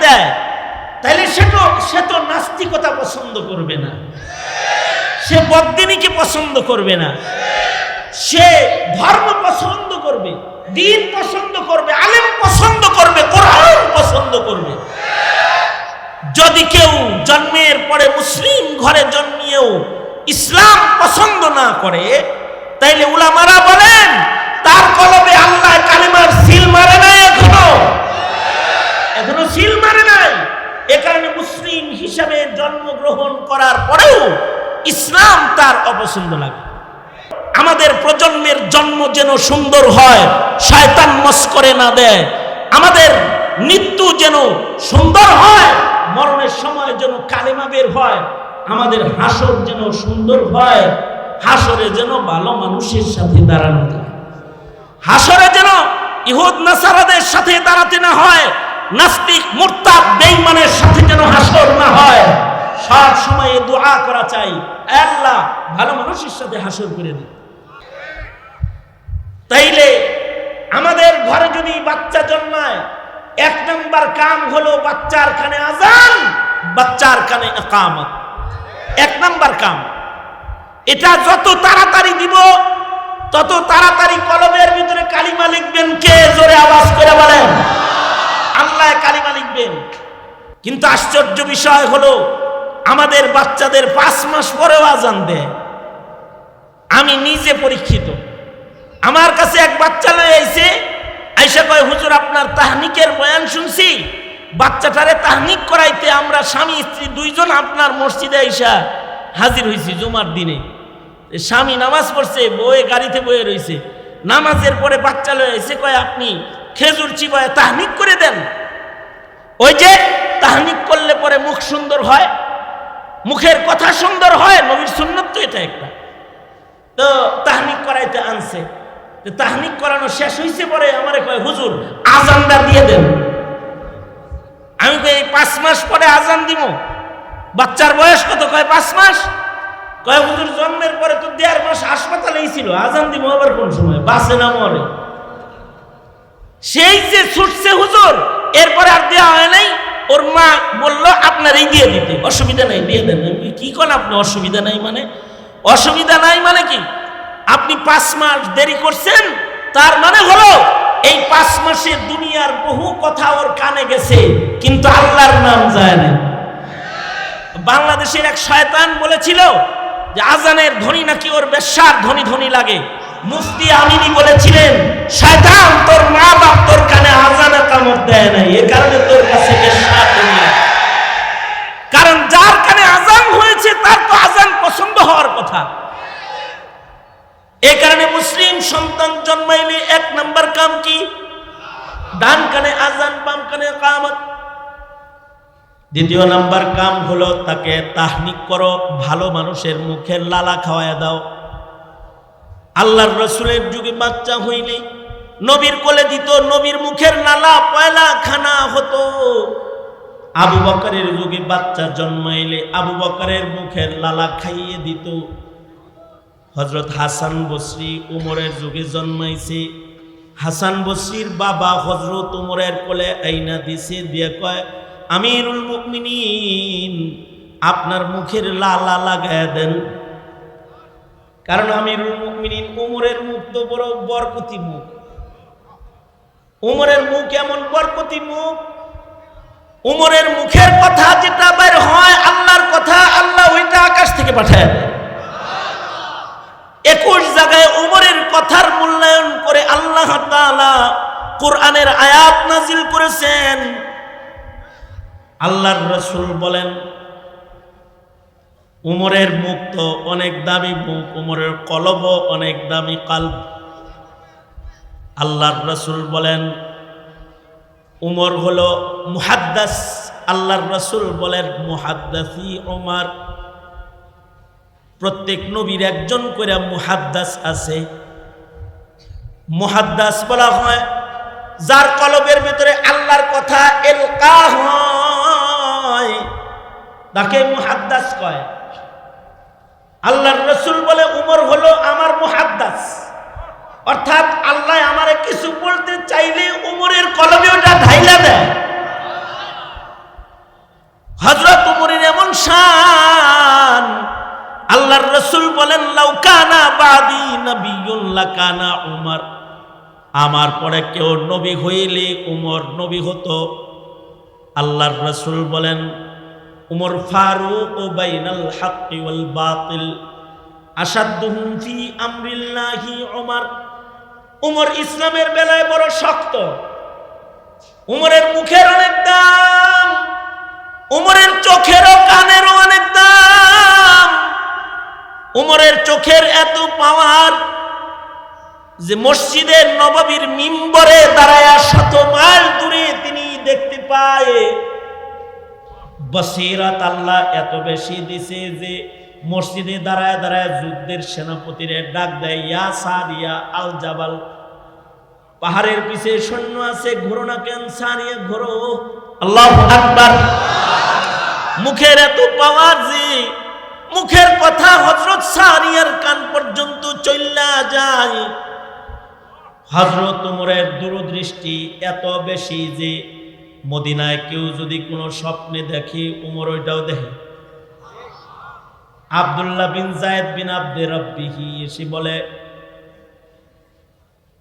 দেয়, তাইলে সে তো নাস্তিকতা পছন্দ করবে না, সে বদ্দিনীকে পছন্দ করবে না, সে ধর্ম পছন্দ করবে, দ্বীন পছন্দ করবে, আলেম পছন্দ করবে, কোরআন পছন্দ করবে। যদি কেউ জন্মের পরে মুসলিম ঘরে জন্মিয়েও ইসলাম পছন্দ না করে, তাইলে উলামারা বলেন তার কলবে আল্লাহ কালিমার সিল মারে নাই, এখনো সিল মারে নাই। এ কারণে মুসলিম হিসাবে জন্মগ্রহণ করার পরেও ইসলাম তার অপছন্দ লাগে। আমাদের প্রজন্মের জন্ম যেন সুন্দর হয়, শয়তান মস্করে না দেয়। আমাদের মৃত্যু যেন সুন্দর হয়, মরণের সময় যেন কালিমা বের হয়। আমাদের হাসর যেন সুন্দর হয়, হাসরে যেন ভালো মানুষের সাথে দাঁড়ানো যায়। হাসরে যেন ইহুদ নাসারাদের সাথে দাঁড়াতে না হয়, নাস্তিক মুরতাদ বেঈমানের সাথে যেন হাসর না হয়। সব সময় দোয়া করা চাই, আল্লাহ ভালো মানুষের সাথে হাসর করে দিন। তাইলে আমাদের ঘরে যদি বাচ্চা জন্মায়, এক নাম্বার কাম হলো বাচ্চার কানে আজান, বাচ্চার কানে ইকামত। এক নাম্বার কাম এটা। যত তাড়াতাড়ি দিব তত তাড়াতাড়ি কলবের ভিতরে কালিমা লিখবেন। কে জোরে আওয়াজ করে বলেন? আল্লাহ কালিমা লিখবেন। কিন্তু আশ্চর্য বিষয় হলো আমাদের বাচ্চাদের 5 মাস পরেও আজান দেয়। আমি নিজে পরীক্ষিত। আমার কাছে এক বাচ্চা লয়ে আইছে, আইসা কয় হুজুর আপনার তাহনিকের বয়ান শুনছি, বাচ্চাটারে তাহনিক করাইতে আমরা স্বামী স্ত্রী 2 জন আপনার মসজিদে আইসা হাজির হয়েছি জুমার দিনে। স্বামী নামাজ পড়ছে, বউয়ে গাড়িতে বয়ে রয়েছে। নামাজের পরে বাচ্চা লয়ে আইছে, কয় আপনি খেজুর চিবায় তাহনিক করে দেন। ওই যে তাহনিক করলে পরে মুখ সুন্দর হয়, মুখের কথা সুন্দর হয়, নবীর সুন্নত তো এটা একটা। তো তাহনিক করাইতে আনছে। তাহনিক করানো শেষ হয়েছে পরে আমারে কয় হুজুর আজানটা দিয়ে দেন। আমি কই 5 মাস পরে আজান দিব। বাচ্চার বয়স কত? কয় 5 মাস। কয় হুজুর জন্মের পরে তো 1.5 মাস হাসপাতালেই ছিল, আজান দিব আবার কোন সময়? বাসে না মরে? সেই যে ছুটছে হুজুর, এরপরে আর দেওয়া হয় নাই। ওর মা বলল আপনার এই দিয়ে দিতে, অসুবিধা নাই, দিয়ে দেন। কি করেন আপনি? অসুবিধা নাই মানে? অসুবিধা নাই মানে কি? আপনি 5 মাস দেরি করছেন, তার মানে হলো এই 5 মাসে দুনিয়ার বহু কথা ওর কানে গেছে, কিন্তু আল্লাহর নাম যায় না। বাংলাদেশের এক শয়তান বলেছিল যে আজানের ধ্বনি নাকি ওর বেশ্যার ধ্বনি ধ্বনি লাগে। মুফতি আমিনী বলেছিলেন শয়তান তোর মা বাপ তোর কানে আজানে কামড় দেয় নাই, এ কারণে তোর কাছে বেশ্যা ধ্বনি। কারণ যার কানে আজান হয়েছে তার তো আজান পছন্দ হওয়ার কথা। এই কারণে মুসলিম সন্তান জন্মাইলে 1 নাম্বার কাম কি? ডান কানে আজান, বাম কানে ইকামত। 2 নাম্বার কাম হলো তাকে তাহনিক করো, ভালো মানুষের মুখের লালা খাওয়ায় দাও। আল্লাহর রাসূলের যুগে বাচ্চা হইলে নবীর কোলে দিত, নবীর মুখের লালা পয়লা খানা হতো। আবু বকরের যুগে বাচ্চা জন্মাইলে আবু বকরের মুখের লালা খাইয়ে দিত। হযরত হাসান বসরি উমরের যুগে জন্মাইছে, হাসান বসরির বাবা হযরত উমরের কোলে আইনা দিছে, দিয়ে কয় আমিরুল মুমিনিন আপনার মুখের লালা লাগায় দেন। কারণ আমিরুল মুমিনিন উমরের মুখ তো বড় বরকতি মুখ। উমরের মুখ এমন বরকতি মুখ, উমরের মুখের কথা যেটা বের হয় আল্লাহর কথা, আল্লাহ ওইটা আকাশ থেকে পাঠায় দেয়। 21 জায়গায় উমরের কথার মূল্যায়ন করে আল্লাহ তাআলা কোরআনের আয়াত নাজিল করেছেন। আল্লাহর রাসূল বলেন উমরের মুখ তো অনেক দামি মুখ, উমরের কলবও অনেক দামি কলব। আল্লাহর রাসূল বলেন উমর হলো মুহাদ্দিস, আল্লাহর রাসূল বলেন মুহাদ্দিসি উমর। প্রত্যেক নবীর একজন করে মুহাদ্দিস আছে। মুহাদ্দিস বলা হয় যার কলবের ভিতরে আল্লাহর কথা এলকা হয়, তাকে মুহাদ্দিস কয়। আল্লাহর রাসূল বলে উমর হলো আমার মুহাদ্দিস, অর্থাৎ আল্লাহ আমারে কিছু বলতে চাইলে উমরের কলবে ওটা ঢাইলা দেয়। আল্লাহর রাসূল বলেন লাউ কানা বাদি নাবিয়্যুন লাকানা উমর, আমার পরে কেউ নবী হইলে উমর নবী হতো। আল্লাহর রাসূল বলেন উমর ফারুক বাইনাল হাক্কি ওয়াল বাতিল আশাদ্দুহুম ফি আমরিল্লাহি উমর। উমর ইসলামের বেলায় বড় শক্ত, উমরের মুখের অনেক দাম, উমরের চোখেরও কানেরও অনেক দাম। উমরের চোখের এত পাওয়ার যে মসজিদের নববীর মিম্বরে দাঁড়ায় 100 মাইল দূরে তিনি দেখতে পায়। বসিরাত আল্লাহ এত বেশি দিছে যে মসজিদে দাঁড়ায় দাঁড়ায় যুদ্ধের সেনাপতিরে ডাক দেয়, ইয়া সারিয়া আল জাবাল, পাহাড়ের পিছে সৈন্য আছে, ঘোরো না কেন সারিয়া ঘোরো। আল্লাহু আকবার। মুখের এত পাওয়ার যে মুখের কথা হযরত সারিয়ার কান পর্যন্ত চইলা যায়। হযরত উমরের দূরদৃষ্টি এত বেশি যে মদিনায় কেউ যদি কোনো স্বপ্নে দেখে উমর ওইটাও দেখে। আব্দুল্লাহ বিন যায়েদ বিন আব্দে রব্বিহি এসে বলে,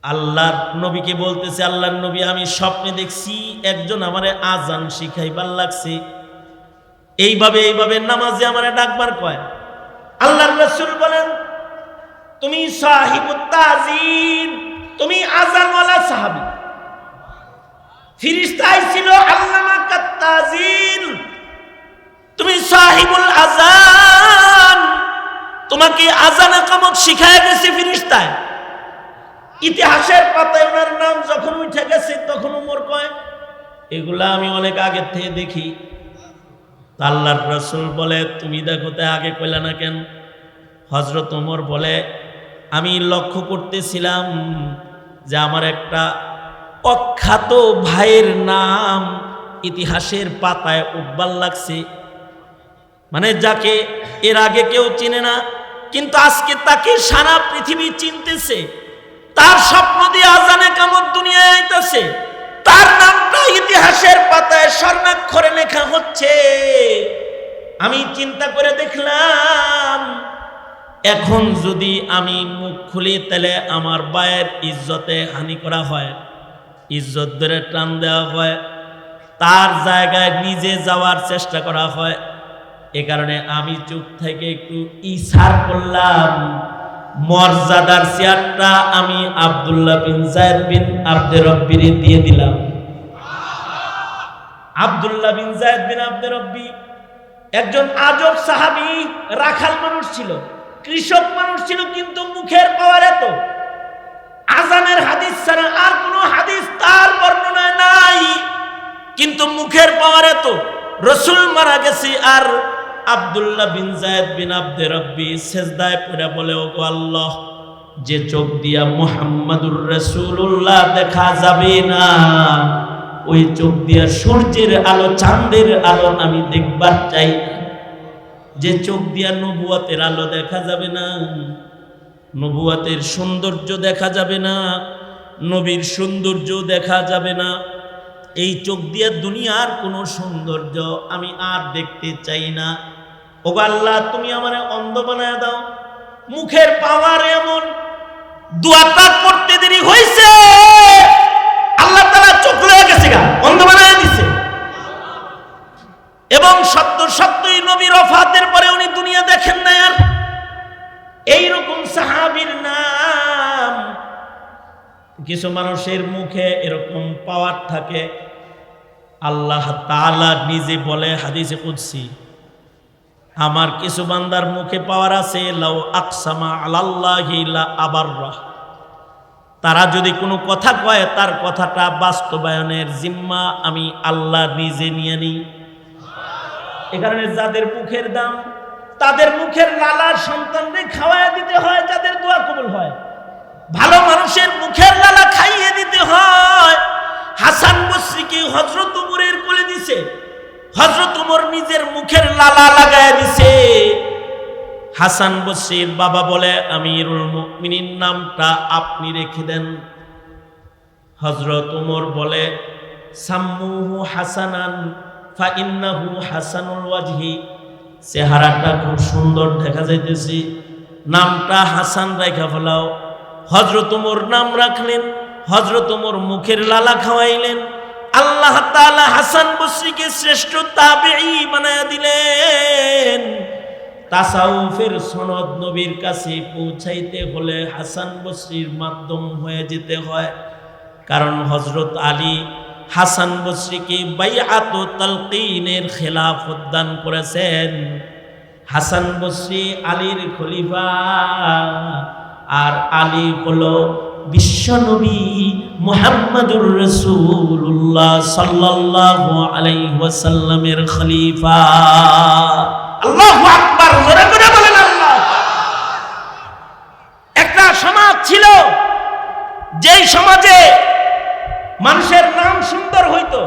আল্লাহর নবীকে বলতেছে, আল্লাহর নবী আমি স্বপ্নে দেখছি একজন আমারে আজান শিখাইবার লাগছে, এইভাবে এইভাবে নামাজে আমারে ডাকবার কয়। আল্লাহর রাসূল বলেন তুমি সাহিবুত তাজিন, তুমি আজানওয়ালা সাহাবী। ফেরেশতা ছিল আল্লামাকাত তাজিন, তুমি সাহিবুল আজান, তোমাকে আজান ইকামত শিখায় গেছে ফেরেশতায়। ইতিহাসের পাতায় ওনার নাম যখন উঠে গেছে তখন উমর কয় এগুলা আমি অনেক আগে থেকে দেখি। আল্লাহর রাসূল বলে তুমি দেখো তা আগে কইলা না কেন? হযরত ওমর বলে আমি লক্ষ্য করতেছিলাম যে আমার একটা অখ্যাত ভাইয়ের নাম ইতিহাসের পাতায় উঠবার লাগছে, মানে যাকে এর আগে কেউ চিনে না কিন্তু আজকে তাকে সারা পৃথিবী চিনতেছে। তার স্বপ্ন দিয়ে আজানে কামত দুনিয়ায় আইতাছে, তার নামটা ইতিহাসের পাতায় স্বর্ণাক্ষরে লেখা হচ্ছে। আমি চিন্তা করে দেখলাম এখন যদি আমি মুখ খুলি তাহলে আমার ভাইয়ের ইজ্জতে হানি করা হয়, ইজ্জত ধরে টান দেওয়া হয়, তার জায়গায় নিজে যাওয়ার চেষ্টা করা হয়। এ কারণে আমি চুপ থেকে একটু ইশারা করলাম, মর্যাদার চেয়ারটা আমি আব্দুল্লাহ বিন যায়েদ বিন আব্দে রব্বির দিয়ে দিলাম। আব্দুল্লাহ বিন যায়েদ বিন আব্দে রব্বি একজন আজব সাহাবী, রাখাল মানুষ ছিল, কৃষক মানুষ ছিল, কিন্তু মুখের পাওয়ার এত, আজানের হাদিস ছাড়া আর কোনো হাদিস তার বর্ণনায় নাই, কিন্তু মুখের পাওয়ার এত। রাসূল মারা গেছে আর আব্দুল্লাহ বিন যায়েদ বিন আব্দে রব্বি সেজদায় পড়ে বলে, ওগো আল্লাহ, যে চোখ দিয়া মুহাম্মাদুর রাসূলুল্লাহ দেখা যাবে না, ওই চোখ দিয়া সূর্যের আলো চাঁদের আলো আমি দেখবার চাই না। যে চোখ দিয়া নবুয়তের আলো দেখা যাবে না, নবুয়তের সৌন্দর্য দেখা যাবে না, নবীর সৌন্দর্য দেখা যাবে না, এই চোখ দিয়া দুনিয়ার কোনো সৌন্দর্য আমি আর দেখতে চাই না। ওগো আল্লাহ, তুমি আমারে অন্ধ বানায় দাও। মুখের পাওয়ার এমন, দোয়াটা করতে দেরি হয়েছে, আল্লাহ তাআলা চোখ লয়ে গেছে গা, অন্ধ বানায় দিছে। এবং সত্যই নবীর ওফাতের পরে উনি দুনিয়া দেখেন না আর। এইরকম সাহাবীর নাম। কিছু মানুষের মুখে এরকম পাওয়ার থাকে, আল্লাহ তাআলা নিজে বলে হাদিসে কুদসি, আমার কিছু বান্দার মুখে পাওয়ার আছে, লাউ আকসামা আলাল্লাহি লা আবাররা, তারা যদি কোনো কথা কয় তার কথাটা বাস্তবায়নের জিম্মা আমি আল্লাহ নিজে নিয়ে নিই। এ কারণে যাদের মুখের দাম, তাদের মুখের লালার সন্তানদের খাওয়ায় দিতে হয়, যাদের দোয়া কবুল হয়। ভালো মানুষের মুখের লালা খাইয়ে দিতে হয়। হাসান বসরিকে হযরত উমরের কোলে দিছে, হযরত উমর নিজের মুখের লালা লাগায় দিছে। হাসান বসরির বাবা বলে, আমিরুল মুমিনিন নামটা আপনি রেখে দেন। হযরত উমর বলে, সাম্মুহু হাসানান ফা ইন্নাহু হাসানুল ওয়াজহি, চেহারাটা খুব সুন্দর দেখা যাইতেছে, নামটা হাসান রাইখা ফেলাও। হযরত ওমর নাম রাখলেন, হযরত ওমর মুখের লালা খাওয়াইলেন। আল্লাহ তাআলা হাসান বসরিকে শ্রেষ্ঠ তাবেঈ বানায়া দিলেন। তাসাউফের সনদ নবীর কাছে পৌঁছাইতে হলে হাসান বসরির মাধ্যম হয়ে যেতে হয়। কারণ হযরত আলী হাসান বসরিকে বাইআত ও তালকিনের খেলাফত দান করেছেন। হাসান বসরি আলীর খলিফা, আর আলী হলো বিশ্বনবী মুহাম্মদুর রাসূলুল্লাহ সাল্লাল্লাহু আলাইহি ওয়াসাল্লামের খলিফা। আল্লাহু আকবার, জোরে করে বলেন আল্লাহ। একটা সমাজ ছিল, যেই সমাজে মানুষের নাম সুন্দর হইতো,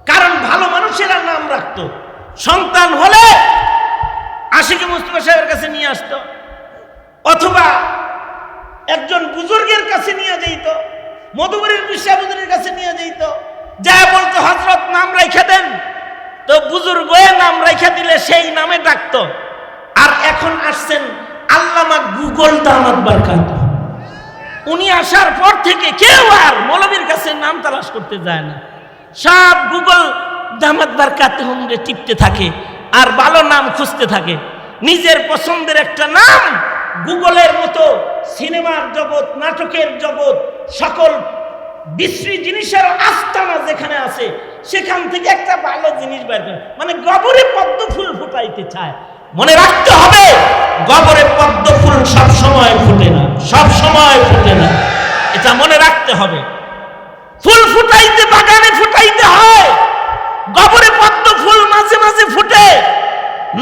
কারণ ভালো মানুষেরা নাম রাখতো। সন্তান হলে আশিকে মুস্তাফা সাহেবের কাছে নিয়ে আসতো, অথবা একজন বুজুর্গের কাছে নিয়ে যেত, মধুবরীর বিশ্বাবুজুরের কাছে নিয়ে যেত, যা বলতো হযরত নাম রাইখা দেন। তো বুজুর্গ নাম রাইখা দিলে সেই নামে ডাকতো। আর এখন আসছেন আল্লামা গুগল দামাত বারকাত, উনি আসার পর থেকে কেউ আর মৌলবীর কাছে নাম তালাশ করতে যায় না, সব গুগল দামাত বারকাত হুমরে টিপতে থাকে আর ভালো নাম খুঁজতে থাকে। নিজের পছন্দের একটা নাম, গুগলের মতো সিনেমার জগৎ, নাটকের জগৎ, সকল বিশ্রী জিনিসের আস্তানা যেখানে আছে সেখান থেকে একটা ভালো জিনিস বের করে, মানে গবরে পদ্ম ফুল ফুটাইতে চায়। মনে রাখতে হবে, গবরে পদ্ম ফুল সব সময় ফুটে না, সব সময় ফুটে না, এটা মনে রাখতে হবে। ফুল ফুটাইতে বাগানে ফুটাইতে হয়, গবরে পদ্ম ফুল মাঝে মাঝে ফুটে।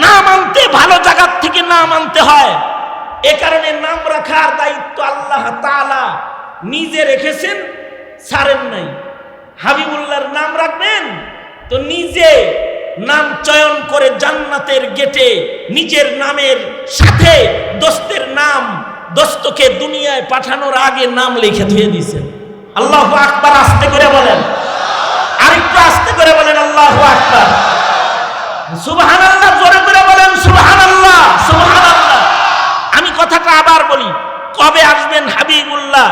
নাম আনতে ভালো জায়গার থেকে নাম আনতে হয়। এ কারণে নাম রাখার দায়িত্ব আল্লাহ তাআলা নিজে রেখেছেন, ছাড়েন নাই। হাবিবুল্লাহর নাম রাখবেন তো নিজে নাম চয়ন করে জান্নাতের গেটে নিজের নামের সাথে দোস্তের নাম, দোস্তকে দুনিয়ায় পাঠানোর আগে নাম লিখে দিয়ে দিয়েছেন। আল্লাহু আকবার, আস্তে করে বলেন, আরেকটু আস্তে করে বলেন আল্লাহু আকবার। সুবহানাল্লাহ, জোরে করে বলেন সুবহানাল্লাহ, সুবহানাল্লাহ। আমি কথাটা আবার বলি, কবে আসবেন হাবিবুল্লাহ?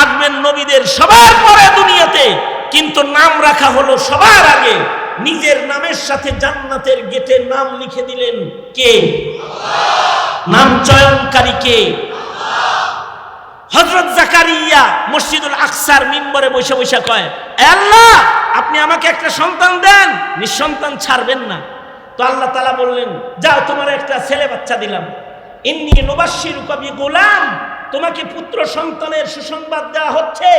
আসবেন নবীদের সবার পরে দুনিয়াতে, কিন্তু নাম রাখা হলো সবার আগে। নিজের নামের সাথে জান্নাতের গেটে নাম লিখে দিলেন কে? নাম চয়নকারী কে? হযরত জাকারিয়া মসজিদুল আকসার মিম্বরে বসে বসে কয়, আল্লাহ আপনি আমাকে একটা সন্তান দেন, নিঃসন্তান ছাড়বেন না। তো আল্লাহ তাআলা বললেন, যাও তোমার একটা ছেলে বাচ্চা দিলাম। ইন্নী নুবাশশিরুকা বিগুলাম, তোমাকে পুত্র সন্তানের সুসংবাদ দেওয়া হচ্ছে,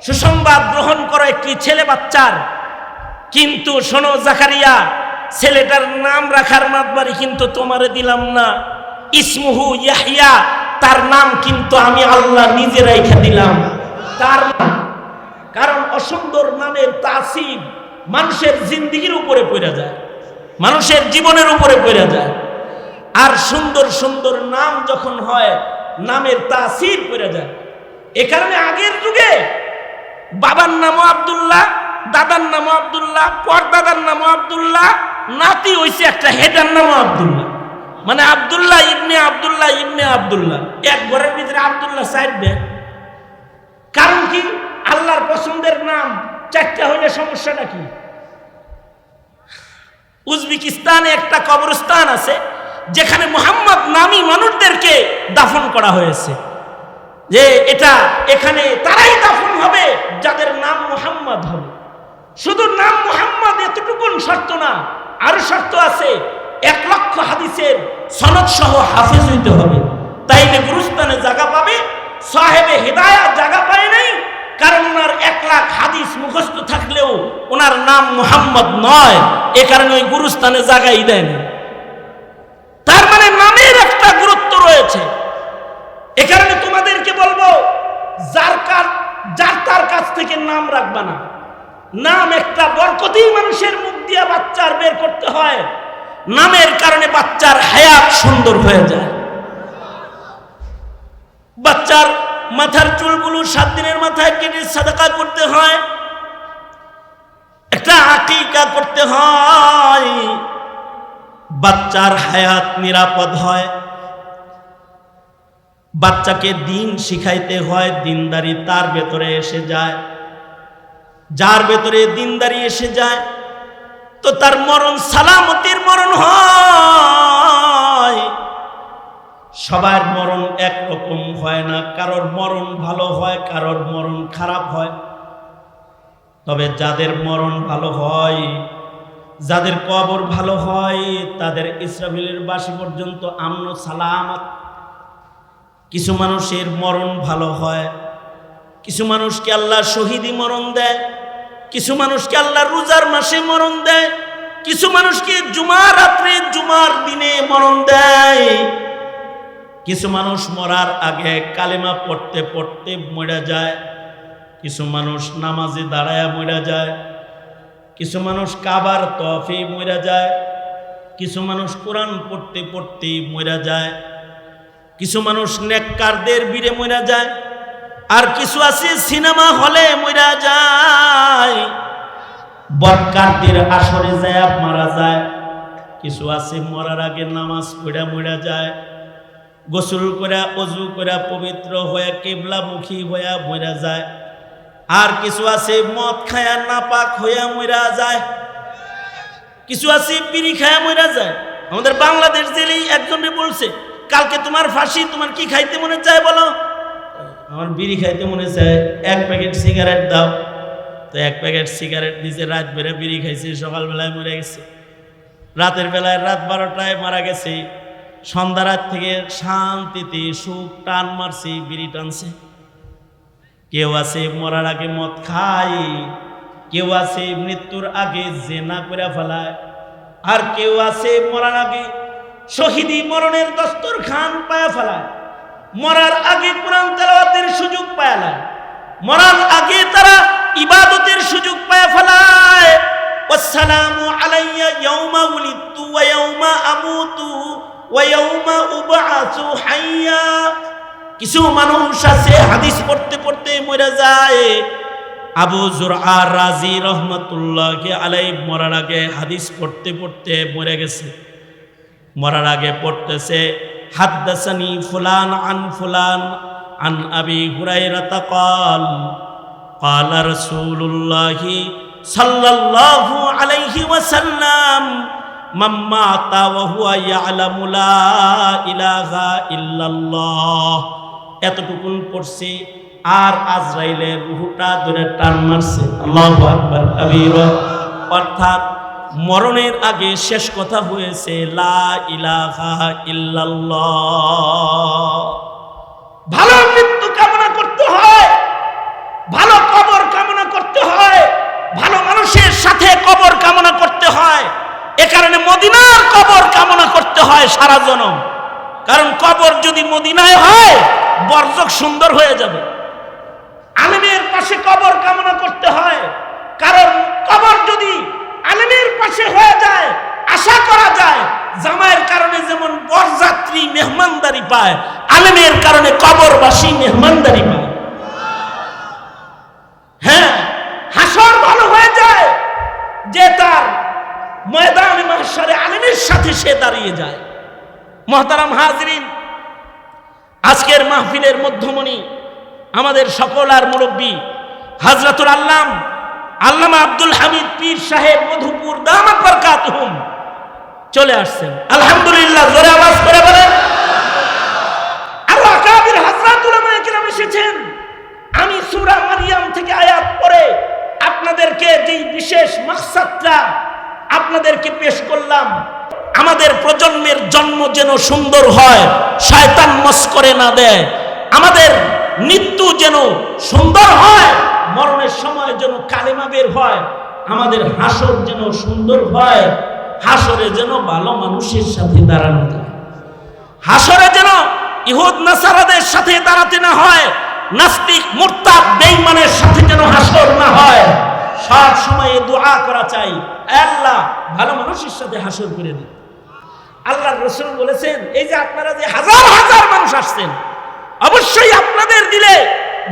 সুসংবাদ গ্রহণ করো একটি ছেলে বাচ্চার। কিন্তু শোনো জাকারিয়া, ছেলেটার নাম রাখার মাতবারি কিন্তু তোমারে দিলাম না, ইসমুহু ইয়াহইয়া, তার নাম কিন্তু আমি আল্লাহ নিজে রাইখা দিলাম। তার কারণ অসুন্দর নামের তাসির মানুষের জিন্দেগির উপরে পড়ে যায়, মানুষের জীবনের উপরে পড়ে যায়। আর সুন্দর সুন্দর নাম যখন হয়, নামের তাসির পড়ে যায়। এ কারণে আগের যুগে বাবার নামও আব্দুল্লাহ, দাদার নামও আব্দুল্লাহ, পরদাদার নামও আব্দুল্লাহ, নাতি হইছে একটা, হেডার নামও আব্দুল্লাহ। মানে আব্দুল্লাহ ইবনে আব্দুল্লাহ ইবনে আব্দুল্লাহ, এক ঘরের ভিতরে আব্দুল্লাহ সাইড ব্যাগ। কারণ কি? আল্লাহর পছন্দের নাম চারটা হইলে সমস্যাটা কি? উজবেকিস্তানে একটা কবরস্থান আছে যেখানে মুহাম্মদ নামী মানুষদেরকে দাফন করা হয়েছে, যে এটা এখানে তারাই দাফন হবে যাদের নাম মুহাম্মদ হবে। শুধু নাম মুহাম্মদ এতটুকুন শর্ত না, আরো শর্ত আছে। 1 লক্ষ হাদিসের সনদ সহ হাফেজ হইতে হবে, তাইলে গুরুস্থানে জায়গা পাবে। সাহেবে হিদায়াত জায়গা পায় নাই, কারণ ওনার 1 লাখ হাদিস মুখস্থ থাকলেও ওনার নাম মুহাম্মদ নয়, এ কারণে ওই গুরুস্থানে জায়গাই দেয় না। তার মানে নামের একটা গুরুত্ব রয়েছে। এ কারণে তোমাদেরকে বলবো, যার তার কাছ থেকে নাম রাখবা না। নাম একটা বরকতি মানুষের মুখ দিয়ে বাচ্চার বের করতে হয়। নামের কারণে বাচ্চার হায়াত সুন্দর হয়ে যায়। বাচ্চার মাথার চুলগুলো 7 দিনের মাথায় কেটে সাদাকা করতে হয়, একটা আকিকা করতে হয়। বাচ্চার হায়াত নিরাপদ হয়, বাচ্চাকে দিন শিখাইতে হয়, দিনদারি তার ভেতরে এসে যায়। যার ভেতরে দিনদারি এসে যায় তো তার মরণ সালামতির মরণ হয়। সবার মরণ একরকম হয় না, কারোর মরণ ভালো হয়, কারোর মরণ খারাপ হয়। তবে যাদের মরণ ভালো হয়, যাদের কবর ভালো হয়, তাদের ইসরাফিলের বাঁশি পর্যন্ত আমন সালামত। কিছু মানুষের মরণ ভালো হয়, কিছু মানুষকে আল্লাহ শহীদি মরণ দেয়, কিছু মানুষকে আল্লাহ রোজার মাসে মরণ দেয়, কিছু মানুষকে জুমার রাত্রে জুমার দিনে মরণ দেয়। কিছু মানুষ মরার আগে কালেমা পড়তে পড়তে মরে যায়, কিছু মানুষ নামাজে দাঁড়ায়া মরে যায়, কিছু মানুষ কাবার তফে মরে যায়, কিছু মানুষ কোরআন পড়তে পড়তে মরে যায়, কিছু মানুষ নেককারদের বীরে মরে যায়, আর কিছু আছে সিনেমা হলে মরে যায়, বদকারদের আসরে যায় মারা যায়। কিছু আছে মরার আগে নামাজ পড়া মরে যায়, গোসল করে অজু করে পবিত্র হয়ে কিবলামুখী হয়ে মরে যায়। আর কিছু আছে মদ খায়া নাপাক হইয়া মরা যায়, কিছু আছে বিড়ি খায়া মরা যায়। আমাদের বাংলাদেশ জেলেই একজনে বলছে, কালকে তোমার ফাঁসি, তোমার কি খাইতে মনে চায় বলো? আমার বিড়ি খাইতে মনে চায়, এক প্যাকেট সিগারেট দাও। তো এক প্যাকেট সিগারেট দিয়েছে, রাত বেড়ে বিড়ি খাইছে, সকালবেলায় মরে গেছে। রাতের বেলায় রাত 12টায় মারা গেছে। সন্ধ্যা রাত থেকে শান্তিতে সুখ টান মারছে, বিড়ি টানছে। কেউ আছে মরার আগে মদ খায়, কেউ আছে মৃত্যুর আগে জেনা করে ফেলায়, আর কেউ আছে মরার আগে শহীদি মরণের দস্তরখান পায়া ফেলায়, মরার আগে কোরআন তেলাওয়াতের সুযোগ পায়, মরার আগে তারা ইবাদতের সুযোগ পায়া ফেলায়। ওয়াসসালামু আলাইয়া ইয়াউমা উলিদতু ওয়া ইয়াউমা আমুতু ওয়া ইয়াউমা উবআসু হাইয়া। কিছু মানুষ আছে হাদিস পড়তে পড়তে মরে যায়। আবু যুরআ রাজি রহমাতুল্লাহি আলাইহি মরার আগে হাদিস পড়তে পড়তে মরে গেছে। মরার আগে পড়তেছে, হাদ্দাসানি ফুলান আন ফুলান আন আবি হুরায়রা ক্বাল ক্বালা রাসূলুল্লাহি সাল্লাল্লাহু আলাইহি ওয়াসাল্লাম মান মাতা ওয়া হুয়া ইয়ালামু লা ইলাহা ইল্লাল্লাহ। এতটুকুন পড়ছে, আর আজরাইলের রূহটা ধরে টান মারছে। আল্লাহু আকবার কাবীরা। অর্থাৎ মরণের আগে শেষ কথা হয়েছে লা ইলাহা ইল্লাল্লাহ। ভালো মৃত্যু কামনা করতে হয়, ভালো কবর কামনা করতে হয়, ভালো মানুষের সাথে কবর কামনা করতে হয়। এ কারণে মদিনার কবর কামনা করতে হয় সারা জনম। কারণ কবর যদি মদিনায় হয়, বরজক সুন্দর হয়ে যাবে। আলেমের পাশে কবর কামনা করতে হয়, কারণ কবর যদি আলেমের পাশে হয়ে যায়, আশা করা যায় জামাইয়ের কারণে যেমন বরযাত্রী মেহমানদারি পায়, আলেমের কারণে কবরবাসী মেহমানদারি পায়। হ্যাঁ, হাসর ভালো হয়ে যায় যে তার ময়দানে মাহশরে আলেমের সাথে সে দাঁড়িয়ে যায়। মুহতারাম হাজরিন, আজকের মাহফিলের মধ্যমণি আমাদের সকল আর মুরব্বী হযরতুল আল্লামা আব্দুল হামিদ পীর সাহেব মধুপুর দামাত বরকাতুহুম চলে আসছেন। আলহামদুলিল্লাহ, জোরে আওয়াজ করে বলেন। আরো আকাবির হযরত উলামায়ে কিরাম এসেছেন। আমি সূরা মারইয়াম থেকে আয়াত পড়ে আপনাদেরকে যেই বিশেষ মাকসাদটা আপনাদেরকে পেশ করলাম, আমাদের প্রজন্মের জন্ম যেন সুন্দর হয়, শয়তান মস্করে না দেয়। আমাদের মৃত্যু যেন সুন্দর হয়, মরণের সময় যেন কালেমা বের হয়। আমাদের হাসর যেন সুন্দর হয়, হাসরে যেন ভালো মানুষের সাথে দাঁড়ানো যায়। হাসরে যেন ইহুদ নাসারাদের সাথে দাঁড়াতে না হয়, নাস্তিক মুরতাদ বেঈমানের সাথে যেন হাসর না হয়। সব সময় দোয়া করা চাই, আল্লাহ ভালো মানুষের সাথে হাসর করে দিন। আল্লাহর রাসূল বলেছেন, এই যে আপনারা যে হাজার হাজার মানুষ আসছেন, অবশ্যই আপনাদের দিলে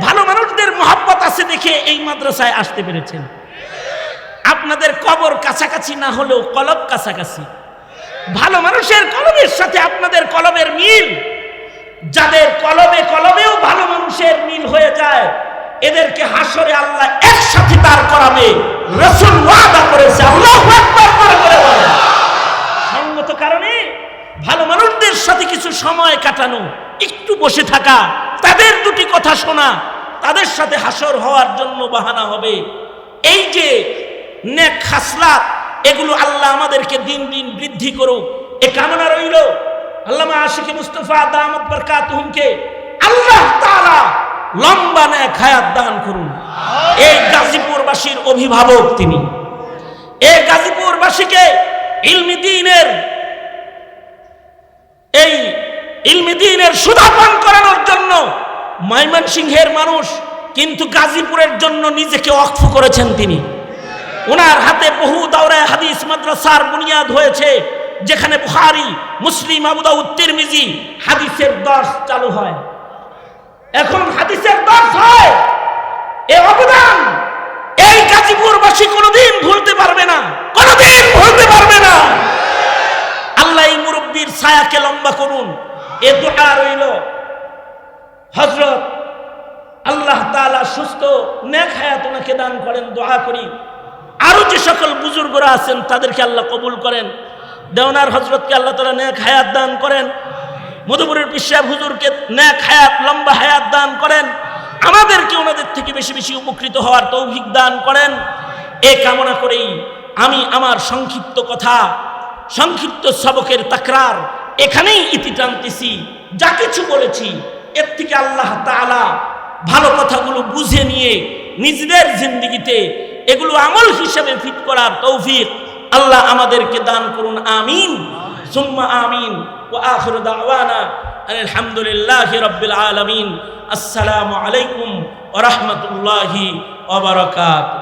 ভালো মানুষদের মহব্বত আছে দেখে এই মাদ্রাসায় আসতে পেরেছেন। আপনাদের কবর কাছাকাছি না হলেও কলব কাছাকাছি। ভালো মানুষের কলমের সাথে আপনাদের কলমের মিল, যাদের কলমে কলমেও ভালো মানুষের মিল হয়ে যায়, এদেরকে হাসরে আল্লাহ একসাথে দাঁড় করাবে। রাসূল ওয়াদা করেছে। আল্লাহু আকবার করে বলেন। সঙ্গত কারণে ভালো মানুষদের সাথে কিছু সময় কাটানো, একটু বসে থাকা, তাদের দুটি কথা শোনা, তাদের সাথে হাসর হওয়ার জন্য বাহানা হবে। এই যে নেক খাসলাত, এগুলো আল্লাহ আমাদেরকে দিন দিন বৃদ্ধি করুক, এ কামনা রইল। আল্লামা আশিকি মুস্তাফা দামাত বরকাতুহুমকে আল্লাহ তাআলা লম্বা নেক হায়াত দান করুন। এই গাজীপুরবাসীর অভিভাবক তিনি। এই গাজীপুরবাসীকে ইলমি দ্বীনের সুধাপান করানোর জন্য ময়মনসিংহের মানুষ কিন্তু গাজীপুরের জন্য নিজেকে ওয়াকফ করেছেন তিনি। ওনার হাতে বহু দাওরায়ে হাদিস মাদ্রাসার বুনিয়াদ হয়েছে, যেখানে বুখারী, মুসলিম, আবু দাউদ, তিরমিজি হাদিসের দর্স চালু হয়। এখন হাদিসের দর্স হয়। এই অবদান এই গাজীপুরবাসী কোনোদিন ভুলতে পারবে না, কোনোদিন ভুলতে পারবে না। আল্লাহ এই মুরব্বীর ছায়াকে লম্বা করুন, এ দোয়া রইল। হযরত আল্লাহ তাআলা সুস্থ নেক হায়াত ওনাকে দান করেন, দোয়া করি। আরো যে সকল বুজুর্গরা আছেন তাদেরকে আল্লাহ কবুল করেন। দেওনার হযরতকে আল্লাহ তাআলা নেক হায়াত দান করেন। মধুপুরের পীর সাহেব হুজুরকে নেক হায়াত, লম্বা হায়াত দান করেন। আমাদেরকে ওনাদের থেকে বেশি বেশি উপকৃত হওয়ার তৌফিক দান করেন। এই কামনা করেই আমি আমার সংক্ষিপ্ত কথা, সংক্ষিপ্ত সবকের তাকরার এখানেই ইতি টানতেছি। যা কিছু বলেছি এর থেকে আল্লাহ তাআলা ভালো কথাগুলো বুঝে নিয়ে নিজেদের জিন্দেগিতে এগুলো আমল হিসেবে ফিট করার তৌফিক আল্লাহ আমাদেরকে দান করুন। আমিন সুম্মা আমিন। ওয়া আখিরু দাওয়ানা আলহামদুলিল্লাহি রাব্বিল আলামিন। আসসালামু আলাইকুম ওয়া রাহমাতুল্লাহি ওয়া বারাকাতুহু।